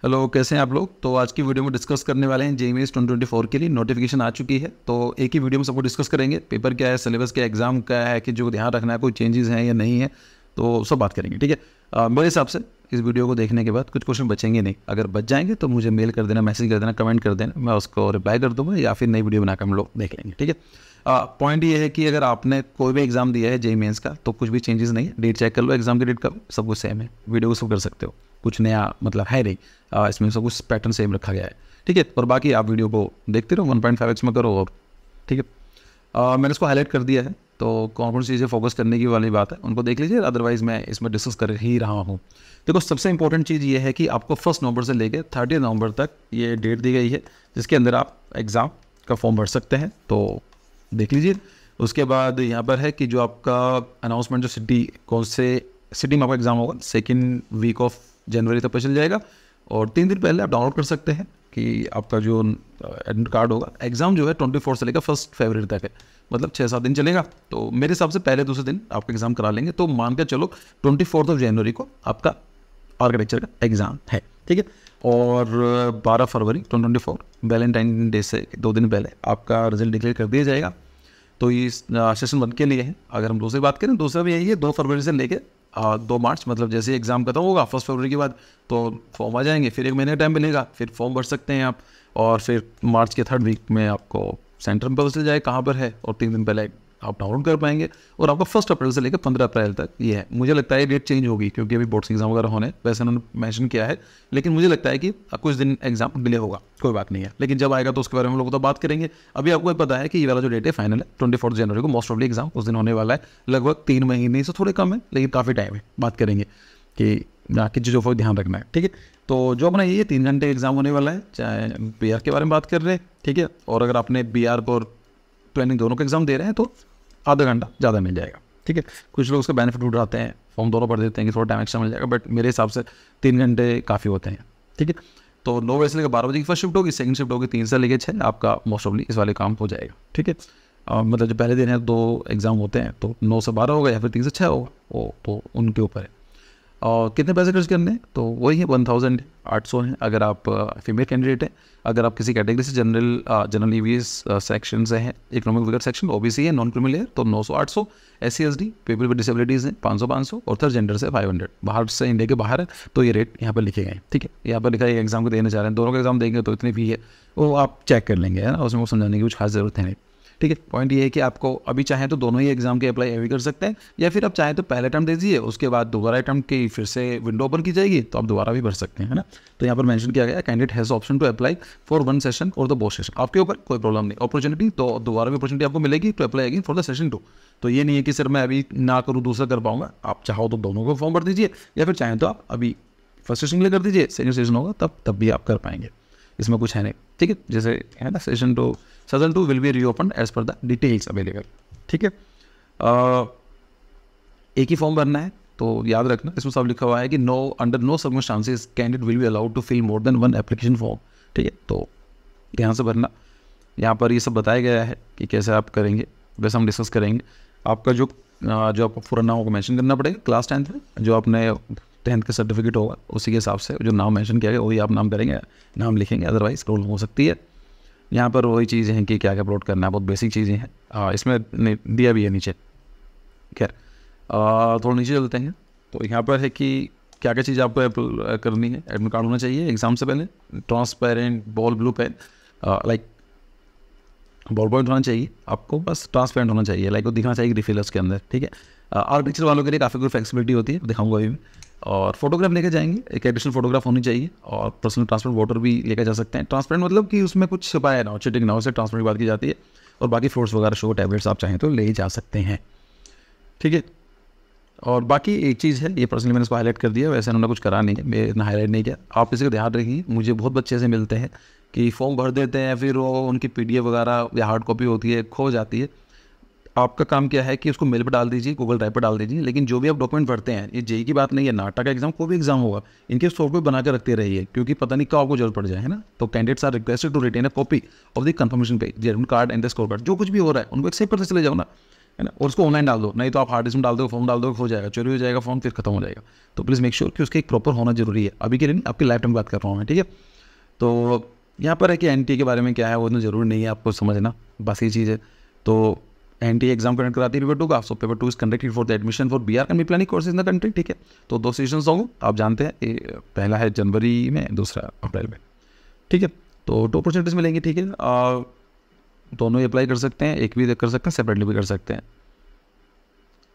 Hello, कैसे हैं आप लोग। तो आज की वीडियो में डिस्कस करने वाले हैं जेईई 2024 के लिए नोटिफिकेशन आ चुकी है। तो एक ही वीडियो में सबको डिस्कस करेंगे, पेपर क्या है, सिलेबस क्या है, एग्जाम क्या है, कि जो ध्यान रखना है, कोई चेंजेस हैं या नहीं है, तो सब बात करेंगे। ठीक है। मेरे हिसाब से इस वीडियो को देखने के बाद कुछ क्वेश्चन बचेंगे नहीं। अगर बच जाएंगे तो मुझे मेल कर देना, मैसेज कर देना, कमेंट कर देना, मैं उसको रिप्लाई कर दूँगा या फिर नई वीडियो बनाकर हम लोग देख लेंगे। ठीक है। पॉइंट ये है कि अगर आपने कोई भी एग्जाम दिया है जेईई मेंस का तो कुछ भी चेंजेस नहीं है। डेट चेक कर लो, एग्जाम की डेट का सब कुछ सेम है। वीडियो को सब कर सकते हो, कुछ नया मतलब है नहीं। इसमें सब कुछ पैटर्न सेम रखा गया है। ठीक है। और बाकी आप वीडियो को देखते रहो, 1.5x में करो। और ठीक है, मैंने इसको हाईलाइट कर दिया है, तो कौन कौन सी चीज़ें फोकस करने की वाली बात है उनको देख लीजिए। अदरवाइज मैं इसमें डिस्कस कर ही रहा हूँ। देखो, सबसे इंपॉर्टेंट चीज़ ये है कि आपको 1 नवंबर से लेकर 30 नवंबर तक ये डेट दी गई है जिसके अंदर आप एग्ज़ाम का फॉर्म भर सकते हैं। तो देख लीजिए। उसके बाद यहाँ पर है कि जो आपका अनाउंसमेंट, जो सिटी, कौन से सिटी में आपका एग्ज़ाम होगा, 2nd वीक ऑफ जनवरी तक चल जाएगा। और 3 दिन पहले आप डाउनलोड कर सकते हैं कि आपका जो एडमिट कार्ड होगा। एग्ज़ाम जो है 24 से लेकर 1 फरवरी तक है, मतलब 6-7 दिन चलेगा। तो मेरे हिसाब से पहले दूसरे दिन आपका एग्ज़ाम करा लेंगे। तो मान कर चलो 24 जनवरी को आपका आर्किटेक्चर का एग्ज़ाम है। ठीक है। और 12 फरवरी 2024 वैलेंटाइन डे से 2 दिन पहले आपका रिजल्ट डिक्लेयर कर दिया जाएगा। तो ये सेशन 1 के लिए है। अगर हम दूसरी बात करें, दूसरा भी यही है, 2 फरवरी से लेकर 2 मार्च, मतलब जैसे एग्ज़ाम खत्म होगा 1 फरवरी के बाद तो फॉर्म आ जाएंगे। फिर 1 महीने का टाइम मिलेगा, फिर फॉर्म भर सकते हैं आप। और फिर मार्च के 3rd वीक में आपको सेंटर में पता चल जाए कहाँ पर है, और 3 दिन पहले आप डाउनलोड कर पाएंगे। और आपका 1 अप्रैल से लेकर 15 अप्रैल तक ये है। मुझे लगता है डेट चेंज होगी क्योंकि अभी बोर्ड्स एग्जाम वगैरह होने, वैसे उन्होंने मेंशन किया है, लेकिन मुझे लगता है कि कुछ दिन एग्जाम डिले होगा। कोई बात नहीं है, लेकिन जब आएगा तो उसके बारे में हम लोग तो बात करेंगे। अभी आपको पता है कि ये वाला जो डेट है फाइनल है 24 जनवरी को। मोस्ट ऑफली एग्जाम उस दिन होने वाला है। लगभग 3 महीने से थोड़े कम है, लेकिन काफ़ी टाइम है। बात करेंगे कि चीज़ों को ध्यान रखना है। ठीक है। तो जो अपना ये 3 घंटे एग्जाम होने वाला है, चाहे BR के बारे में बात कर रहे हैं। ठीक है। और अगर आपने BR और ट्रेनिंग दोनों का एग्जाम दे रहे हैं तो आधा घंटा ज़्यादा मिल जाएगा। ठीक है। कुछ लोग उसका बेनिफिट उठाते हैं, फॉर्म दोनों भर देते हैं कि थोड़ा टाइम एक्स्ट्रा मिल जाएगा, बट मेरे हिसाब से 3 घंटे काफ़ी होते हैं। ठीक है। तो 9 बजे से लेकर 12 बजे की फर्स्ट शिफ्ट होगी, सेकंड शिफ्ट होगी 3 से लेकर 6। आपका मोस्ट ऑफली इस वाले काम हो जाएगा। ठीक है। मतलब जो पहले दिन है 2 एग्ज़ाम होते हैं, तो 9 से 12 होगा या फिर 3 से 6 होगा, वो तो उनके ऊपर है। और कितने पैसे खर्च करने हैं, तो वही है 1800 है अगर आप फीमेल कैंडिडेट हैं। अगर आप किसी कैटेगरी से जनरल EVS सेक्शन से हैं, इकोनॉमिक वीकर सेक्शन, OBC है, नॉन क्रिमिनल है, तो 900-800। SC/ST, पीपल विद डिसेबिलिटीज़ हैं, 500-500। और थर्ड जेंडर से 500। बाहर से, इंडिया के बाहर है तो ये रेट यहाँ पर लिखे गए हैं। ठीक है। यहाँ पर लिखा है एग्जाम को देने जा रहे हैं, दोनों का एग्जाम देंगे तो इतनी फी है, वो आप चेक कर लेंगे, है ना। उसमें वो समझाने की कुछ खास ज़रूरत है नहीं। ठीक है। पॉइंट ये है कि आपको अभी चाहें तो दोनों ही एग्जाम के अप्लाई अभी कर सकते हैं, या फिर आप चाहें तो पहले अटैम्प्ट दे दीजिए, उसके बाद दोबारा अटैम्प्ट की फिर से विंडो ओपन की जाएगी तो आप दोबारा भी भर सकते हैं, है ना। तो यहाँ पर मेंशन किया गया, candidate has option to apply for 1 session और द बोथ सेशन। आपके ऊपर कोई प्रॉब्लम नहीं, अपॉर्चुनिटी तो दोबारा भी अपॉर्चुनिटी आपको मिलेगी to apply again for the session 2। तो ये नहीं है कि सर मैं अभी ना करूँ दूसरा कर पाऊंगा। आप चाहो तो दोनों को फॉर्म भर दीजिए, या फिर चाहें तो आप अभी फर्स्ट सेशन के लिए कर दीजिए, सेकंड सेशन होगा तब भी आप कर पाएंगे। इसमें कुछ है नहीं। ठीक है। जैसे है ना, session 2 will be reopen as per the details available. ठीक है। एक ही फॉर्म भरना है, तो याद रखना इसमें सब लिखा हुआ है कि under no circumstances candidate will be allowed to fill more than 1 application form. ठीक है। तो ध्यान से भरना। यहाँ पर ये सब बताया गया है कि कैसे आप करेंगे, वैसे हम डिस्कस करेंगे। आपका जो आपका पूरा नाम को मेंशन करना पड़ेगा। क्लास 10th में जो आपने 10th का सर्टिफिकेट होगा उसी के हिसाब से जो नाम मेंशन किया गया वही आप नाम करेंगे, नाम लिखेंगे, अदरवाइज प्रॉब्लम हो सकती है। यहाँ पर वही चीज़ें हैं कि क्या क्या अपलोड करना है, बहुत बेसिक चीज़ें हैं। इसमें दिया भी है नीचे। खैर, थोड़ा नीचे चलते हैं। तो यहाँ पर है कि क्या क्या चीज़ आपको करनी है। एडमिट कार्ड होना चाहिए एग्जाम से पहले, transparent ball blue pen, like ball point होना चाहिए आपको, बस ट्रांसपेरेंट होना चाहिए, लाइक वो दिखना चाहिए रिफिलर्स के अंदर। ठीक है। आर्किटेक्चर वालों के लिए काफ़ी कोई फ्लेक्सिबिलिटी होती है, दिखाऊंगा अभी मैं। और फोटोग्राफ लेके जाएंगे, एक एडिशनल फोटोग्राफ होनी चाहिए। और पर्सनल ट्रांसपेरेंट वोटर भी लेकर जा सकते हैं। ट्रांसपेरेंट मतलब कि उसमें कुछ छुपाया ना हो, चिटिंग ना हो, से ट्रांसपेरेंट की बात की जाती है। और बाकी फ्रूट्स वगैरह, शुगर टैबलेट्स आप चाहें तो ले जा सकते हैं। ठीक है। और बाकी एक चीज़ है, ये पर्सनली मैंने इसको हाईलाइट कर दिया, वैसे उन्होंने कुछ करा नहीं है, मैंने हाईलाइट नहीं किया। आप इसी का ध्यान रखिए। मुझे बहुत बच्चे से मिलते हैं कि फॉर्म भर देते हैं, फिर वो उनकी PDF वगैरह या हार्ड कॉपी होती है, खो जाती है। आपका काम क्या है कि उसको मेल पर डाल दीजिए, गूगल ड्राइव पर डाल दीजिए, लेकिन जो भी आप डॉक्यूमेंट भरते हैं, ये जेईई की बात नहीं है, नाटा का एग्जाम, कोई भी एग्जाम होगा, इनके सॉफ्टवेयर बना कर रखते रहिए, क्योंकि पता नहीं कब आपको जरूरत पड़ जाए, है ना। तो candidates are requested to retain a copy of the confirmation page, admit card and the score card. जो कुछ भी हो रहा है उनको एक्सेप्ट करते चले जाओ ना। है ना, और उसको ऑनलाइन डाल दो, नहीं तो आप हार्ड डिस्क में डाल दो, फोन डाल दो, हो जाएगा, चोरी हो जाएगा फ़ोन, फिर खत्म हो जाएगा। तो प्लीज़ मेक श्योर कि उसके एक प्रॉपर होना जरूरी है। अभी के लिए नहीं, आपके लाइफ टाइम बात कर रहा हूँ मैं, ठीक है। तो यहाँ पर है कि NTA के बारे में क्या है वो इतना जरूरी नहीं है आपको समझना, बस ये चीज़ है। तो NTA एग्जाम कंडक्ट कराती है पेपर 2 का। So paper 2 is conducted for the admission for BR and planning courses in the country, ठीक है। तो 2 सेशंस होंगे, आप जानते हैं, पहला है जनवरी में, दूसरा अप्रैल में, ठीक है। तो 2 अपॉर्चुनिटीज मिलेंगी, ठीक है। दोनों ही अप्लाई कर सकते हैं, एक भी कर सकते हैं, सेपरेटली भी कर सकते हैं,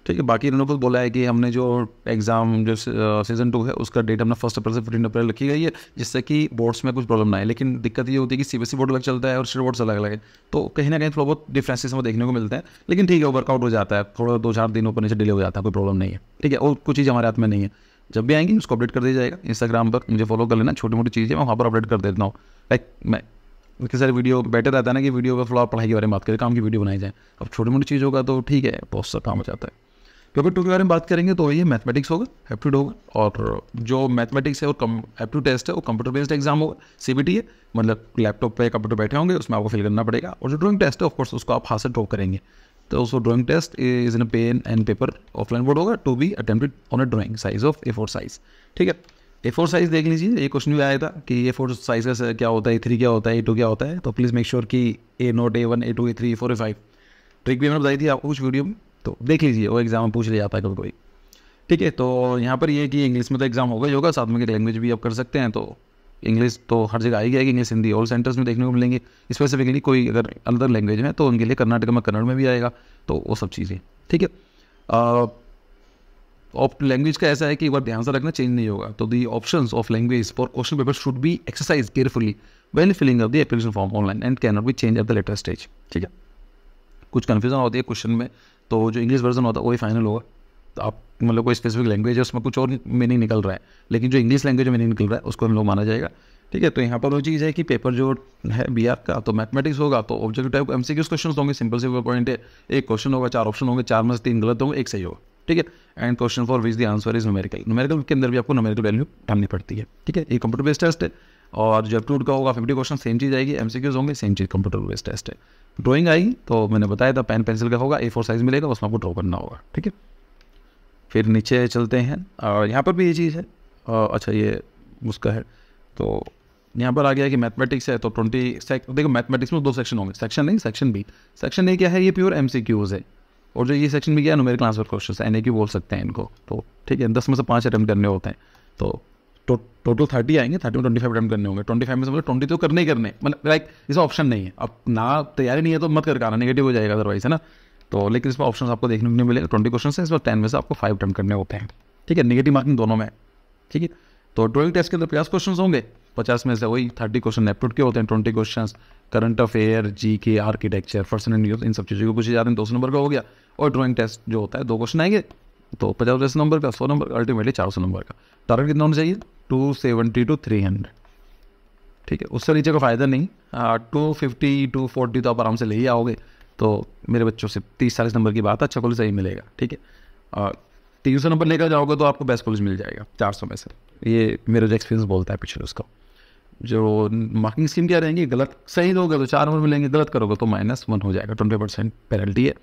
ठीक है। बाकी इन्होंने कुछ बोला है कि हमने जो एग्ज़ाम जो सीज़न 2 है उसका डेट हमने 1 अप्रैल से 15 अप्रैल रखी गई है, जिससे कि बोर्ड्स में कुछ प्रॉब्लम ना आए। लेकिन दिक्कत ये होती है कि CBSE बोर्ड अलग चलता है और स्टेट बोर्ड्स अलग अलग है, तो कहीं ना कहीं थोड़ा बहुत डिफरेंसेस हमें देखने को मिलते हैं। लेकिन ठीक है, वर्कआउट हो जाता है, थोड़ा 2-4 दिन ऊपर नीचे डिले हो जाता है, कोई प्रॉब्लम नहीं है, ठीक है। और कुछ चीज़ हमारे हाथ में नहीं है, जब भी आएंगी उसको अपडेट कर दिया जाएगा। इंस्टाग्राम पर मुझे फॉलो कर लेना, छोटी मोटी चीज़ें मैं वहाँ पर अपडेट कर देता हूँ। लाइक मैं इतनी सारी वीडियो बेटर रहता है ना कि वीडियो का थोड़ा पढ़ाई के बारे में बात करें, काम की वीडियो बनाई जाए। अब छोटी मोटी चीज़ होगा तो ठीक है, बहुत सा काम हो जाता है। पेपर 2 के बारे में बात करेंगे तो ये मैथमेटिक्स होगा, एप्टीट्यूड होगा, और जो मैथमेटिक्स है और एप्टीट्यूड टेस्ट है वो कंप्यूटर बेस्ड एग्जाम होगा। CBT है, मतलब लैपटॉप पे कंप्यूटर बैठे होंगे, उसमें आपको फिल करना पड़ेगा। और जो ड्राइंग टेस्ट है ऑफकोर्स उसको आप हाथ से ड्रॉ करेंगे। तो उसको drawing test is in pen and paper offline board होगा, to be attempted on a drawing size of A4 size, ठीक है। A4 साइज देख लीजिए, ये क्वेश्चन भी आया था कि A4 साइज का क्या होता है, A3 क्या होता है, A2 क्या होता है। तो प्लीज़ मेक श्योर कि A0, A1, A2, A3, A4, A5 trick भी मैंने बताई थी आपको कुछ वीडियो में, तो देख लीजिए, वो एग्जाम में पूछ लिया जाता है कभी कोई, ठीक है। तो यहाँ पर ये कि इंग्लिश में तो एग्जाम होगा ही होगा, साथ में लैंग्वेज भी आप कर सकते हैं। तो इंग्लिश तो हर जगह आएगी, इंग्लिश हिंदी ऑल सेंटर्स में देखने को मिलेंगे। स्पेसिफिकली कोई अगर अदर लैंग्वेज में तो उनके लिए कर्नाटक में कन्नड़ में भी आएगा, तो वो सब चीज़ें, ठीक है। ऑफ लैंग्वेज का ऐसा है कि एक बार ध्यान से रखना, चेंज नहीं होगा। तो the options of language for question paper should be exercise carefully when filling up the application form online and can not be change at the later stage, ठीक है। कुछ कन्फ्यूजन होती है क्वेश्चन में, तो जो इंग्लिश वर्जन होता है वही फाइनल होगा। तो आप मतलब कोई स्पेसिफिक लैंग्वेज है उसमें कुछ और मीनिंग निकल रहा है, लेकिन जो इंग्लिश लैंग्वेज में मीनिंग निकल रहा है उसको हम लोग माना जाएगा, ठीक है। तो यहाँ पर वो चीज़ है कि पेपर जो है BR का तो मैथमेटिक्स होगा, तो ऑब्जेक्टिव टाइप MCQ क्वेश्चन होंगे, सिंपल से पॉइंट है, एक क्वेश्चन होगा, 4 ऑप्शन होंगे, 4 में से 3 गलत होंगे, एक सही होगा, ठीक है। And question for which the answer is numerical, numerical के अंदर भी आपको न्यूमेरिकल वैल्यू डालनी पड़ती है, ठीक है। ये कंप्यूटर बेस्ड टेस्ट है। और जो एप्टीट्यूड का होगा 50 क्वेश्चन, सेम चीज़ आएगी, MCQs होंगे, सेम चीज़ कंप्यूटर बेस्ड टेस्ट है। ड्राइंग आएगी तो मैंने बताया था पेन पेंसिल का होगा, A4 साइज मिलेगा, उसमें आपको ड्रॉ करना होगा, ठीक है। फिर नीचे चलते हैं, और यहाँ पर भी ये चीज़ है, अच्छा ये उसका है, तो यहाँ पर आ गया कि मैथमेटिक्स है तो 20 देखो मैथमेटिक्स में 2 सेक्शन होंगे, सेक्शन नहीं सेक्शन B। सेक्शन A क्या है, ये प्योर MCQs है, और जो ये सेक्शन B क्या है, न्यूमेरिकल आंसर क्वेश्चन, NAQ बोल सकते हैं इनको, तो ठीक है। 10 में से 5 अटैम्प्ट करने होते हैं, तो टोटल 30 आएंगे, 30 में 25 अटैम्प्ट करने होंगे। 25 में से मतलब 20 तो करने ही करने, मतलब लाइक इसका ऑप्शन नहीं है। अब ना तैयारी नहीं है तो मत करके आना, नेगेटिव हो जाएगा अदरवाइज, है ना। तो लेकिन इसमें ऑप्शन आपको देखने को नहीं मिलेगा। 20 क्वेश्चन है, इसमें 10 में से आपको 5 अटैम्प्ट करने होते हैं, ठीक है। नेगेटिव मार्किंग दोनों में, ठीक है। तो ड्राइंग टेस्ट के अंदर 50 क्वेश्चन होंगे, 50 में से वही 30 क्वेश्चन एप्टीट्यूड के होते हैं, 20 question current affair, GK, architecture, personal news, इन सब चीज़ों को पूछे जाते हैं। 200 नंबर का हो गया। और ड्राइंग टेस्ट जो होता है 2 क्वेश्चन आएंगे, तो 50 नंबर का, 100 नंबर, अल्टीमेटली 400 नंबर का। टारगेट कितना होना चाहिए, 270 to 300, ठीक है। उससे नीचे का फ़ायदा नहीं। 250 240 तो आप आराम से ले ही आओगे, तो मेरे बच्चों से 30-40 नंबर की बात है, अच्छा कॉलेज सही मिलेगा, ठीक है। 300 नंबर लेकर जाओगे तो आपको बेस्ट कॉलेज मिल जाएगा 400 में से, ये मेरा जो एक्सपीरियंस बोलता है पिछले उसका। जो मार्किंग स्कीम क्या रहेंगी, गलत सही दोगे तो 4 नंबर मिलेंगे, गलत करोगे तो -1 हो जाएगा, 25% पेनल्टी है,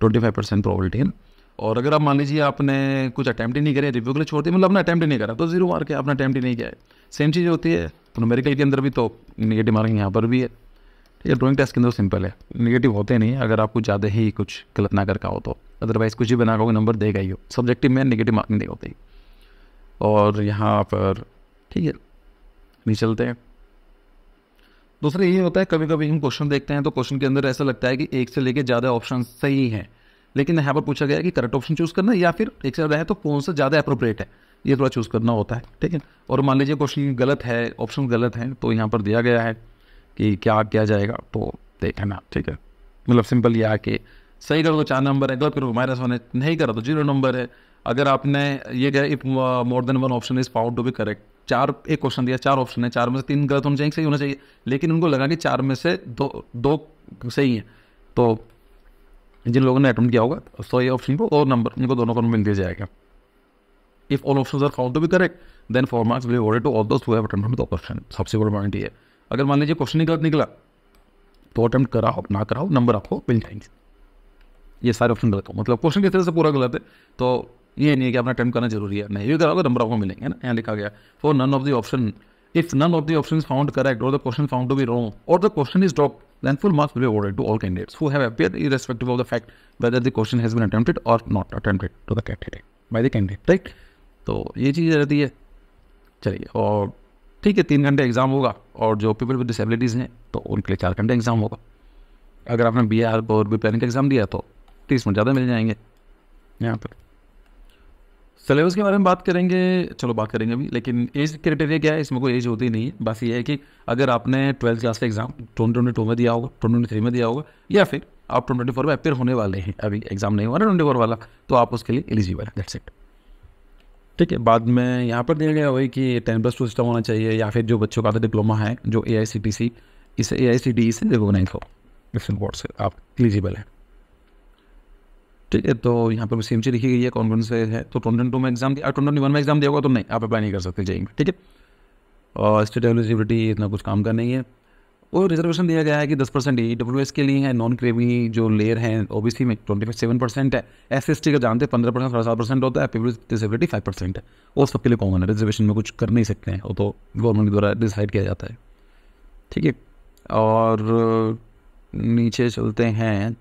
25% प्रोबेबिलिटी है। और अगर आप मान लीजिए आपने कुछ अटैम्प्ट ही नहीं करे, रिव्यू के लिए छोड़ दिया, मतलब अपना अटैम्प्ट ही नहीं करा, तो 0 मार्क है, आपने अटैम्प्ट ही नहीं किया है। सेम चीज़ होती है न्यूमेरिकल के अंदर भी, तो नेगेटिव मार्किंग यहाँ पर भी है, ठीक है। ड्राइंग टेस्ट के अंदर सिंपल है, नेगेटिव होते नहीं अगर आप कुछ ज़्यादा ही कुछ गलत ना करके हो तो, अदरवाइज कुछ ही बना कोई नंबर देगा ही हो। सब्जेक्टिव में नेगेटिव मार्किंग नहीं होती। और यहाँ पर ठीक है, नहीं चलते हैं। दूसरा ये होता है, कभी कभी हम क्वेश्चन देखते हैं तो क्वेश्चन के अंदर ऐसा लगता है कि एक से लेके ज़्यादा ऑप्शन सही हैं, लेकिन यहाँ पर पूछा गया है कि करेक्ट ऑप्शन चूज़ करना या फिर एक से ज़्यादा है तो कौन सा ज़्यादा अप्रोप्रिएट है, ये थोड़ा चूज़ करना होता है, ठीक है। और मान लीजिए क्वेश्चन गलत है, ऑप्शन गलत है, तो यहाँ पर दिया गया है कि क्या किया जाएगा, तो देखना, ठीक है। मतलब सिंपल ये है कि सही करो तो 4 नंबर है, गलत करो -1 है, नहीं करो तो 0 नंबर है। अगर आपने ये कहा if more than 1 option is found to be correct, एक क्वेश्चन दिया, 4 ऑप्शन है, 4 में से 3 गलत होना चाहिए, सही होना चाहिए, लेकिन उनको लगा कि 4 में से दो सही हैं, तो जिन लोगों ने अटेम्प्ट किया होगा तो ये ऑप्शन को और नंबर उनको दोनों को मिल दिया जाएगा। If all options are found to be correct then 4 marks will be awarded to all those who have attempted the question. सबसे बड़ा पॉइंट ये है, अगर मान लीजिए क्वेश्चन ही गलत निकला तो अटेम्प्ट कराओ ना कराओ नंबर आपको मिल जाएंगे, ये सारे ऑप्शन गलत हो, मतलब क्वेश्चन की तरह से पूरा गलत है। तो ये नहीं है कि अपना अटेम्प्ट करना जरूरी है, नहीं भी कराओगे नंबर आपको मिलेंगे ना। यहाँ लिखा गया for none of the option, if none of the option found correct or the question found to be wrong or the question is drop, then full marks will be awarded to all candidates who have appeared irrespective of the fact whether the question has been attempted or not attempted to the candidate by the candidate, right? तो ये चीज़ रहती है। चलिए, और ठीक है, 3 घंटे exam होगा, और जो पीपल विद डिसेबिलिटीज़ हैं तो उनके लिए 4 घंटे एग्जाम होगा। अगर आपने BR और भी प्लानिंग का एग्जाम दिया तो 30 मिनट ज़्यादा मिल जाएंगे। यहाँ पर सिलेबस के बारे में बात करेंगे, चलो बात करेंगे अभी, लेकिन एज क्राइटेरिया क्या है, इसमें कोई एज होती नहीं है। बस ये है कि अगर आपने 12th क्लास का एग्जाम 2022 में दिया होगा, 2023 में दिया होगा, या फिर आप 2024 में अपेयर होने वाले हैं, अभी एग्जाम नहीं हुआ ना 24 वाला, तो आप उसके लिए एलिजिबल है, दैट्स इट। ठीक है, बाद में यहाँ पर दिया गया वही कि 10+2 सिस्टम होना चाहिए, या फिर जो बच्चों का डिप्लोमा है जो AICTE से रिकॉग्नाइज हो, इस बोर्ड से आप एलिजिबल हैं। ठीक है, तो यहाँ पर सेम चीज़ लिखी गई है कौन कौन से है। तो 2022 में एग्जाम दिया, 2021 में एग्जाम दिया होगा तो नहीं, आप अप्लाई नहीं कर सकते JEE में। ठीक है, और स्टेट एलिजिबिलिटी इतना कुछ काम का नहीं है। और रिजर्वेशन दिया गया है कि 10% EWS के लिए है, नॉन क्रीमी जो लेयर हैं OBC में 27% है, SC/ST का जानते हैं 15% 7.5% होता है, पीपल विद डिसेबिलिटी 5% है, और सबके लिए कॉमन है। रिजर्वेशन में कुछ कर नहीं सकते हैं, वो तो गवर्नमेंट द्वारा डिसाइड किया जाता है। ठीक है, और नीचे चलते हैं,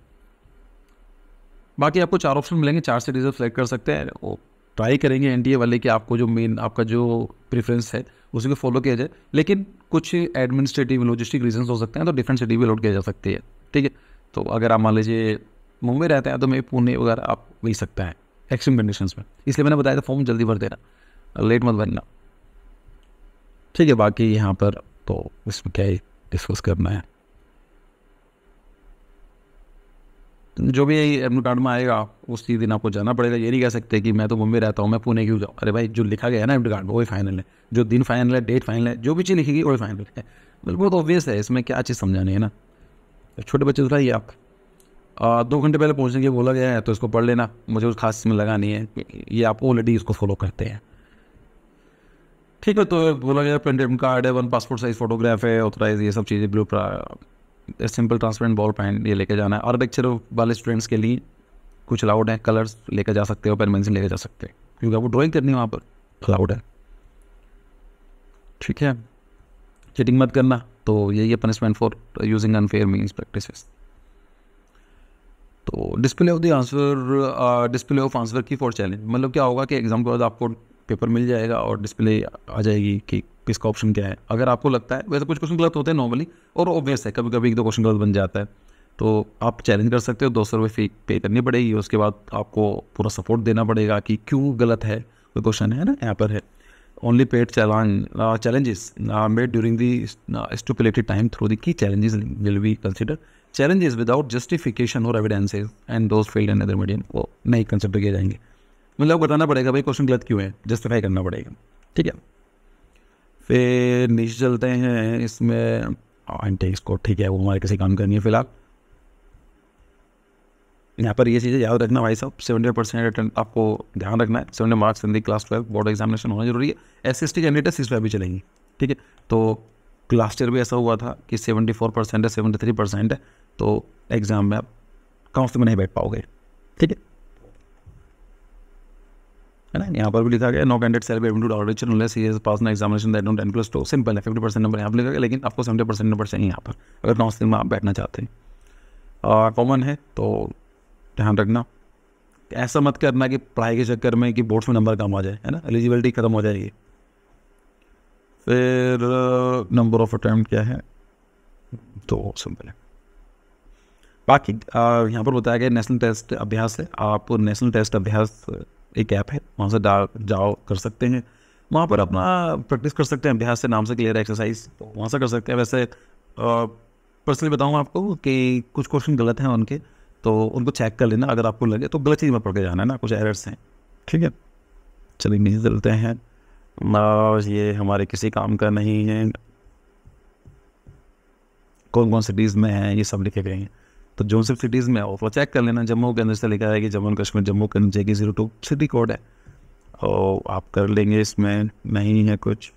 बाकी आपको 4 ऑप्शन मिलेंगे, 4 से रिजर्व सेलेक्ट कर सकते हैं। वो ट्राई करेंगे NTA वाले कि आपको जो मेन आपका जो प्रेफरेंस है उसी को फॉलो किया जाए, लेकिन कुछ एडमिनिस्ट्रेटिव लॉजिस्टिक रीजंस हो सकते हैं, तो डिफरेंट सिटी भी अलॉट किया जा सकती है। ठीक है, तो अगर आप मान लीजिए मुंबई रहते हैं तो मैं पुणे वगैरह आप मिल सकता है एक्सट्रीम कंडीशंस में, इसलिए मैंने बताया था फॉर्म जल्दी भर देना, लेट मत भरना। ठीक है, बाकी यहाँ पर तो इसमें क्या ही डिस्कस करना है, जो भी एडमिट कार्ड में आएगा उसी दिन आपको जाना पड़ेगा। ये नहीं कह सकते कि मैं तो मुंबई रहता हूँ मैं पुणे क्यों जाऊँ। अरे भाई, जो लिखा गया है ना एडमिट कार्ड में वही फाइनल है, जो दिन फाइनल है, डेट फाइनल है, जो भी चीज़ लिखेगी वही फाइनल है। बिल्कुल तो ऑब्वियस है, इसमें क्या चीज़ समझानी है ना। छोटे बच्चे तो रहिए आप, 2 घंटे पहले पहुँचने के बोला गया है तो इसको पढ़ लेना, मुझे कुछ खास इसमें लगा नहीं है, ये आप ऑलरेडी इसको फॉलो करते हैं। ठीक है, तो बोला गया प्रिंट एडमिट कार्ड है, 1 पासपोर्ट साइज फोटोग्राफ है, ऑथराइज, ये सब चीज़ें, blue simple transparent ball pen ये लेके जाना है। और लेक्चर वाले स्टूडेंट्स के लिए कुछ अलाउड है, कलर्स लेके जा सकते हो, पेन पेंसिल लेके जा सकते हैं, क्योंकि आपको ड्राइंग करनी है वहाँ पर, अलाउड है। ठीक है, चीटिंग मत करना, तो यही है punishment for using unfair means practices. तो display of the answer, display of answer key for challenge, मतलब क्या होगा कि एग्जाम के बाद आपको पेपर मिल जाएगा और डिस्प्ले आ जाएगी कि किसका ऑप्शन क्या है। अगर आपको लगता है, वैसे कुछ क्वेश्चन गलत होते हैं नॉर्मली, और ऑब्वियस है कभी कभी 1-2 क्वेश्चन गलत बन जाता है, तो आप चैलेंज कर सकते हो, 200 रुपये फी पे करनी पड़ेगी, उसके बाद आपको पूरा सपोर्ट देना पड़ेगा कि क्यों गलत है कोई क्वेश्चन, है ना। यहाँ पर है only paid challenges made during the stipulated time through the key challenges will be considered, challenges without justification or evidences and those failed in other medium वो नहीं कंसिडर किए जाएंगे। मतलब बताना पड़ेगा भाई क्वेश्चन गलत क्यों है, जस्टिफाई करना पड़ेगा। ठीक है, फिर नीचे चलते हैं, इसमें इंटेक्स कोड, ठीक है, वो हमारे किसी काम करनी है फिलहाल। यहाँ पर ये चीज़ें याद रखना भाई साहब, 70% आपको ध्यान रखना है, 70 marks in the class 12 board examination होना जरूरी है। SC/ST कैंडिडेट 65 भी चलेंगी। ठीक है, तो लास्ट ईयर भी ऐसा हुआ था कि 74% है, 73% है, तो एग्जाम में आप काउंस में नहीं बैठ पाओगे। ठीक है ना, यहाँ पर भी लिखा गया no candidate shall be able to audit unless he has pass an examination that not 10+2, simple है, 50% नंबर यहाँ पर लिखा गया, लेकिन आपको 70% नंबर चाहिए यहाँ पर अगर काउंसलिंग में आप बैठना चाहते हैं। और कॉमन है तो ध्यान रखना, ऐसा मत करना कि पढ़ाई के चक्कर में कि बोर्ड्स में नंबर कम आ जाए, है ना, एलिजिबिलिटी खत्म हो जाएगी। फिर नंबर ऑफ अटैम्प्ट क्या है, तो सिंपल है। बाकी यहाँ पर बताया गया नेशनल टेस्ट अभ्यास है, आप नेशनल टेस्ट अभ्यास एक ऐप है, वहाँ से जाओ कर सकते हैं, वहाँ पर अपना प्रैक्टिस कर सकते हैं, अभ्यास से नाम से क्लियर एक्सरसाइज, तो वहाँ से कर सकते हैं। वैसे पर्सनली बताऊँ आपको कि कुछ क्वेश्चन गलत हैं उनके, तो उनको चेक कर लेना, अगर आपको लगे तो गलत चीज़ में पढ़ के जाना है ना, कुछ एरर्स हैं। ठीक है, चलिए नीचे चलते हैं, ये हमारे किसी काम का नहीं है, कौन कौन सिटीज़ में है ये सब लिखे गए हैं, तो जो सब सिटीज़ में है वो चेक कर लेना। जम्मू के अंदर से लिखा है कि जम्मू एंड कश्मीर, जम्मू के अंदर JK02 सिटी कोड है, और आप कर लेंगे, इसमें नहीं है कुछ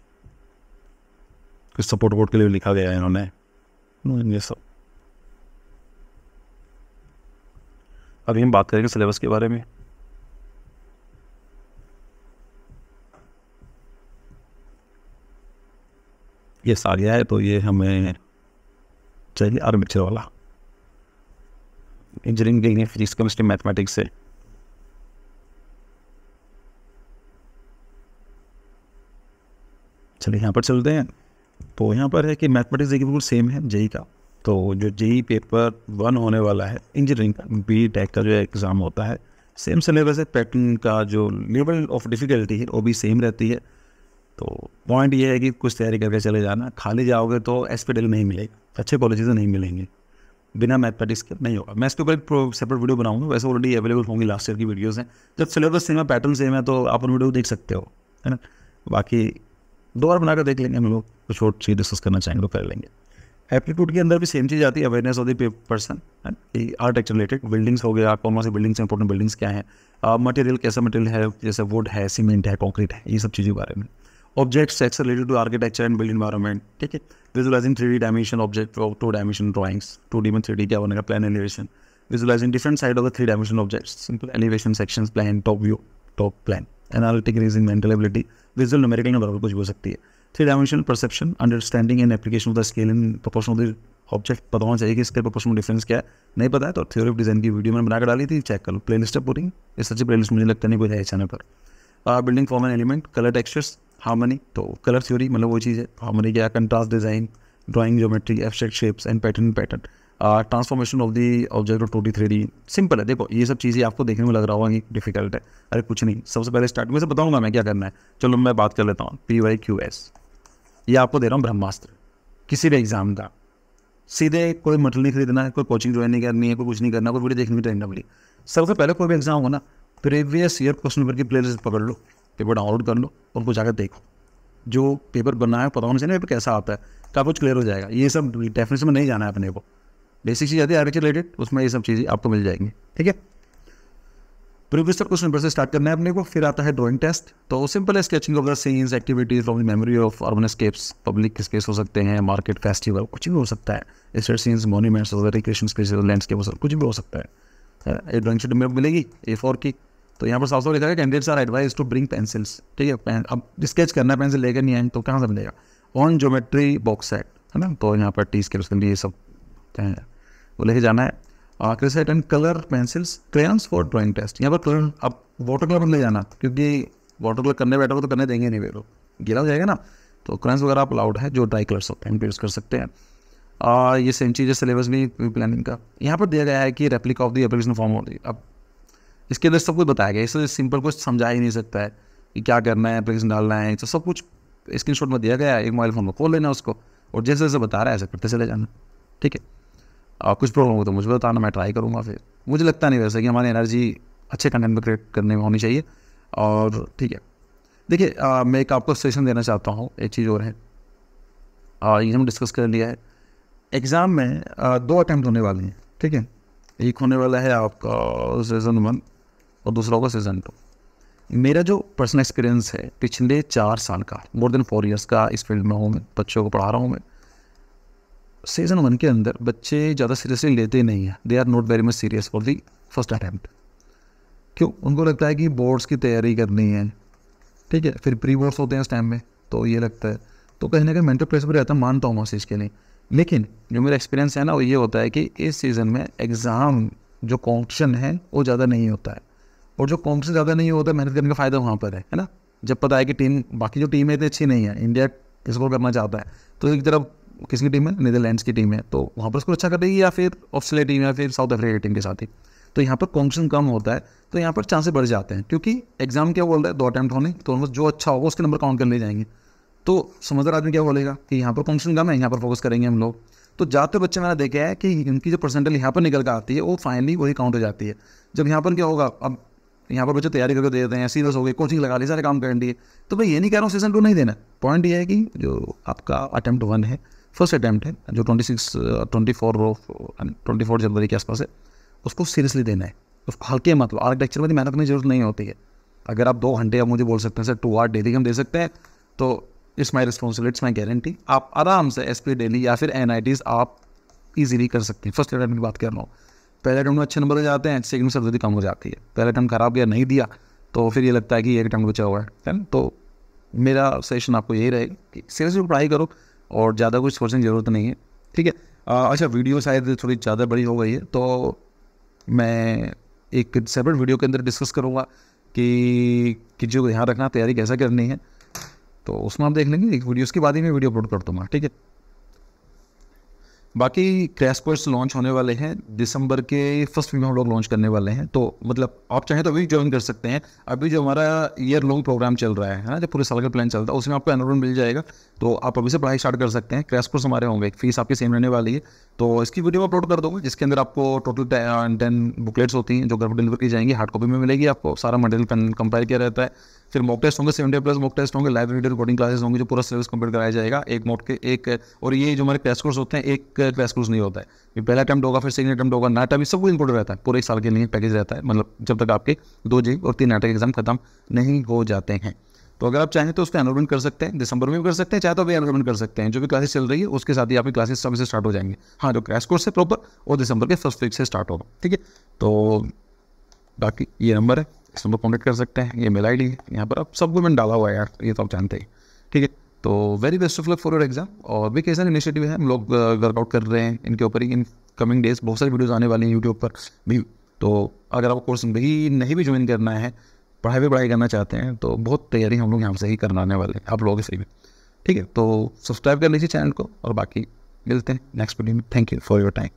सपोर्ट वोट के लिए लिखा गया है इन्होंने, ये सब। अभी हम बात करेंगे सिलेबस के बारे में। ये आ गया है, तो ये हमें चाहिए आर्मेचर वाला इंजीनियरिंग के लिए फिजिक्स केमिस्ट्री मैथमेटिक्स से। चलिए यहाँ पर चलते हैं। तो यहाँ पर है कि मैथमेटिक्स देखिए बिल्कुल सेम है जेई का। तो जो जेई पेपर 1 होने वाला है इंजीनियरिंग का, बी टेक का जो एग्ज़ाम होता है, सेम सिलेबस है। पैटर्न का जो लेवल ऑफ डिफ़िकल्टी है वो भी सेम रहती है। तो पॉइंट ये है कि कुछ तैयारी करके चले जाना, खाली जाओगे तो एसपीडीएल नहीं मिलेगा, अच्छे कॉलेजेस नहीं मिलेंगे, बिना मैथमेटिक्स के नहीं होगा। मैं इसके ऊपर एक सेपरेट वीडियो बनाऊंगा, वैसे ऑलरेडी अवेलेबल होंगी, लास्ट ईयर की वीडियोस हैं। जब सिलेबस सेम है, पैटर्न सेम है, तो आप उन वीडियो देख सकते हो, है ना। बाकी 2 बार बनाकर देख लेंगे हम लोग, कुछ और चीज़ डिस्कस करना चाहेंगे तो कर लेंगे। एप्टीट्यूड के अंदर भी सेम चीज़ आती है, अवेयरनेस ऑफ द पर्सन, कि आर्किटेक्चर रिलेटेड, बिल्डिंग्स हो गया, कौन सी बिल्डिंग्स इंपॉर्टेंट बिल्डिंग्स क्या है, मटेरियल कैसा मटेरियल है, जैसे वुड है, सीमेंट है, कॉन्क्रीट है, ये सब चीज़ों के बारे में। Objects x related to architecture and build environment, ठीक है। विजुअलाइजिंग 3D डायमेंशन ऑब्जेक्ट और 2 डायमेंशन ड्राइंग्स, 2D में 3D क्या बनेगा, plan elevation, visualising different side of the 3 dimension objects, simple elevation, sections, plan, top view, top plan, analytic reasoning, mental ability, visual numerical में बराबर कुछ भी हो सकती है। 3 dimensional perception, understanding and application of the scale in proportion of the object, पता होना चाहिए कि इसके प्रोपोर्शन डिफरेंस क्या है। नहीं पता है तो थ्योरी ऑफ डिजाइन की वीडियो मैंने बनाकर डाली थी, चेक कर लो, प्लेलिस्ट है पूरी। इस अच्छी प्लेलिस्ट मुझे लगता नहीं कोई है चैनल पर। Building form and element, colour textures, harmony, तो कलर थ्योरी मतलब वो चीज़ है, हार्मनी क्या, contrast design, drawing geometry, abstract shapes and pattern, transformation of the object of 2D 3D, simple है। देखो ये सब चीज़ें आपको देखने में लग रहा होगा कि डिफिकल्ट है, अरे कुछ नहीं। सबसे पहले स्टार्ट में से बताऊंगा मैं क्या करना है। चलो मैं बात कर लेता हूँ। PYQS ये आपको दे रहा हूँ ब्रह्मास्त्र, किसी भी एग्जाम का। सीधे कोई मटेरियल नहीं खरीदना है, कोई कोचिंग ज्वाइन नहीं करनी है, कोई कुछ नहीं करना, कोई वीडियो देखनी है ट्रेंडमली। सबसे पहले कोई भी एग्जाम हो ना, प्रीवियस ईयर क्वेश्चन पेपर की प्लेलिस्ट पकड़ लो, पेपर डाउनलोड कर लो, उनको जाकर देखो। जो पेपर बनना है पता होना चाहिए पेपर कैसा आता है, का कुछ क्लियर हो जाएगा। ये सब डेफिनेशन में नहीं जाना है अपने को, बेसिक चीज़ आती है आर्किटेक्चर रिलेटेड, उसमें ये सब चीज़ें आपको मिल जाएंगी, ठीक है। प्रीवियस क्वेश्चन पेपर से स्टार्ट करना है अपने को। फिर आता है ड्राइंग टेस्ट, तो सिंपल है, sketching of the scenes, activities from the memory of urban scapes, public space हो सकते हैं, मार्केट, फेस्टिवल, कुछ भी हो सकता है, state scenes, monuments, recreation space, landscape, कुछ भी हो सकता है। ये ड्राइंग शीट में मिलेगी A4 की। तो यहाँ पर साफ साफ लिखा है candidates are advise to bring pencils, ठीक है। अब स्केच करना है, पेंसिल लेकर नहीं आए तो कहाँ से मिलेगा। ऑन ज्योमेट्री बॉक्स सेट, है ना, तो यहाँ पर T स्केल्स के लिए सब वो लेके जाना है। क्रेसेट and colour pencils, crayons for drawing test. यहाँ पर कलर, अब वाटर कलर मत ले जाना, क्योंकि वाटर कलर करने बैठोगे तो करने देंगे नहीं वे लोग, गीला हो जाएगा ना। तो क्रेयंस वगैरह आप अलाउड है, जो ड्राई कलर्स होते हैं यूज़ कर सकते हैं। ये सेम चीज़ है सिलेबस में प्लानिंग का। यहाँ पर दिया गया है कि replica of the application form होती है। अब इसके अंदर सब कुछ बताया गया, इससे सिंपल कुछ समझा ही नहीं सकता है कि क्या करना है, एप्लीकेशन डालना है, तो सब कुछ स्क्रीनशॉट में दिया गया है। एक मोबाइल फ़ोन में खोल लेना उसको, और जैसे जैसे बता रहा है ऐसे करते चले जाना, ठीक है। कुछ प्रॉब्लम हो तो मुझे बताना, मैं ट्राई करूँगा। फिर मुझे लगता नहीं वैसे कि हमारी एनर्जी अच्छे कंटेंट में क्रिएट करने में होनी चाहिए, और ठीक है। देखिए मैं एक आपको सेशन देना चाहता हूँ, एक चीज़ और है, ये हम डिस्कस कर लिया है। एग्ज़ाम में 2 अटैम्प्ट होने वाले हैं, ठीक है। एक होने वाला है आपका सीज़न 1 और दूसरा होगा सीज़न 2। मेरा जो पर्सनल एक्सपीरियंस है पिछले 4 साल का, मोर देन 4 ईयर्स का इस फील्ड में हूँ मैं, बच्चों को पढ़ा रहा हूँ मैं। सीज़न 1 के अंदर बच्चे ज़्यादा सीरियसली लेते नहीं हैं, they are not very much serious for the first attempt. क्यों? उनको लगता है कि बोर्ड्स की तैयारी करनी है, ठीक है। फिर प्री बोर्ड्स होते हैं इस टाइम में, तो ये लगता है, तो कहीं ना कहीं मेंटल प्रेशर भी रहता है, मानता हूँ मैं उस चीज़ के लिए। लेकिन जो मेरा एक्सपीरियंस है ना, वो ये होता है कि इस सीज़न में एग्ज़ाम जो कॉम्पिटिशन है वो ज़्यादा नहीं होता है, और जो कॉम्पिटिशन ज़्यादा नहीं होता है, मेहनत करने का फ़ायदा वहाँ पर है ना। जब पता है कि टीम, बाकी जो टीम है इतनी अच्छी नहीं है, इंडिया स्कोर करना चाहता है, तो एक तरफ किसकी टीम है, नीदरलैंड्स की टीम है, तो वहाँ पर स्कोर अच्छा करेगी, या फिर ऑस्ट्रेलिया टीम या फिर साउथ अफ्रीका की टीम के साथ ही। तो यहाँ पर कॉम्पिटिशन कम होता है, तो यहाँ पर चांसेस बढ़ जाते हैं, क्योंकि एग्जाम क्या बोल रहा है, 2 अटैम्प्ट होने, तो उनमें जो अच्छा होगा उसके नंबर काउंट कर ले जाएंगे। तो समझदार आदमी क्या बोलेगा कि यहाँ पर कॉम्पिटिशन कम है, यहाँ पर फोकस करेंगे हम लोग। तो ज़्यादातर बच्चे मैंने देखा है कि इनकी जो परसेंटेज यहाँ पर निकल कर आती है, वो फाइनली वही काउंट हो जाती है। जब यहाँ पर क्या होगा, अब यहाँ पर बच्चे तैयारी करके दे देते हैं, सीरियस हो गए, कोचिंग लगा ली, सारे काम कर लिए। तो मैं ये नहीं कह रहा हूँ सीज़न 2 नहीं देना, पॉइंट ये है कि जो आपका अटैम्प्ट 1 है, फर्स्ट अटैम्प्ट है, जो 24 जनवरी के आसपास है, उसको सीरियसली देना है, उसको हल्के मतलब। आर्किटेक्चर में मेहनत करने की जरूरत नहीं होती है। अगर आप 2 घंटे आप मुझे बोल सकते हैं सर 2 आवर डेली हम दे सकते हैं, तो it's my responsibility, it's my guarantee, आप आराम से SP डेली या फिर NITs आप इजीली कर सकते हैं। फर्स्ट अटैम्प्ट की बात कर रहा हूँ। पहले अटैम्प्ट में अच्छे नंबर हो जाते हैं, सेकंड में सर्दी कम हो जाती है। पहले अटैम्प्ट खराब गया, नहीं दिया, तो फिर ये लगता है कि एक अटैम्प्ट बचा हुआ है ना। तो मेरा सजेशन आपको यही रहेगा कि सीरियसली पढ़ाई करो और ज़्यादा कुछ सोचने की ज़रूरत नहीं है, ठीक है। अच्छा, वीडियो शायद थोड़ी ज़्यादा बड़ी हो गई है, तो मैं एक सेपरेट वीडियो के अंदर डिस्कस करूँगा कि जो ध्यान रखना, तैयारी कैसा करनी है, तो उसमें आप देख लेंगे। एक वीडियो उसके बाद ही मैं वीडियो अपलोड कर दूँगा, ठीक है। बाकी क्रैश कोर्स लॉन्च होने वाले हैं दिसंबर के फर्स्ट वीक में, हम लोग लॉन्च करने वाले हैं। तो मतलब आप चाहें तो अभी ज्वाइन कर सकते हैं। अभी जो हमारा ईयर लॉन्ग प्रोग्राम चल रहा है ना, जो पूरे साल का प्लान चलता है, उसमें आपको एनरोलमेंट मिल जाएगा। तो आप अभी से पढ़ाई स्टार्ट कर सकते हैं। क्रैश कोर्स हमारे होंगे, फीस आपकी सेम रहने वाली है। तो इसकी वीडियो अपलोड कर दूँगा, जिसके अंदर आपको टोटल 10 बुकलेट्स होती हैं जो घर पर डिलीवर की जाएंगी, हार्ड कॉपी में मिलेगी आपको। सारा मटेरियल कंपेयर किया रहता है। फिर मॉक टेस्ट होंगे, 70+ मॉक टेस्ट होंगे, लाइव वीडियो रिकॉर्डिंग क्लासेस होंगे, जो पूरा सिलेबस कंप्लीट कराया जाएगा एक मॉक के एक। और ये जो हमारे क्रैश कोर्स होते हैं, एक क्रैश कोर्स नहीं होता है, ये पहला अटैम्प्ट होगा, फिर सेकंड अटैम्प्ट होगा, नाटा भी सब कुछ इंक्लूड रहता है। पूरे एक साल के लिए पैकेज रहता है, मतलब जब तक आपके 2 जी और 3 नाटा के एग्जाम खत्म नहीं हो जाते हैं। तो अगर आप चाहें तो उसका एनरोलमेंट कर सकते हैं, दिसंबर में भी कर सकते हैं, चाहे तो अभी एनरोलमेंट कर सकते हैं। जो भी क्लासेस चल रही है उसके साथ ही आपकी क्लासेस सब से स्टार्ट हो जाएंगे। हाँ, जो क्रैश कोर्स है प्रॉपर, वो दिसंबर के फर्स्ट वीक से स्टार्ट होगा, ठीक है। तो बाकी ये नंबर है, इस नंबर कॉन्टेक्ट कर सकते हैं। ये मेल आई डी है, यहाँ पर आप सबको मैंने डाला हुआ है यार, ये तो आप जानते हैं, ठीक है। तो very best of luck for your exam. और भी कैसा इनिशिएटिव है, हम लोग वर्कआउट कर रहे हैं इनके ऊपर ही। इन कमिंग डेज बहुत सारी वीडियोज़ आने वाली हैं यूट्यूब पर भी। तो अगर आपको कोर्स भी नहीं भी ज्वाइन करना है, पढ़ाई करना चाहते हैं, तो बहुत तैयारी हम लोग यहाँ से ही करवाने वाले हैं आप लोगों के सही में, ठीक है। तो सब्सक्राइब कर लीजिए चैनल को, और बाकी मिलते हैं नेक्स्ट वीडियो में। Thank you for your time.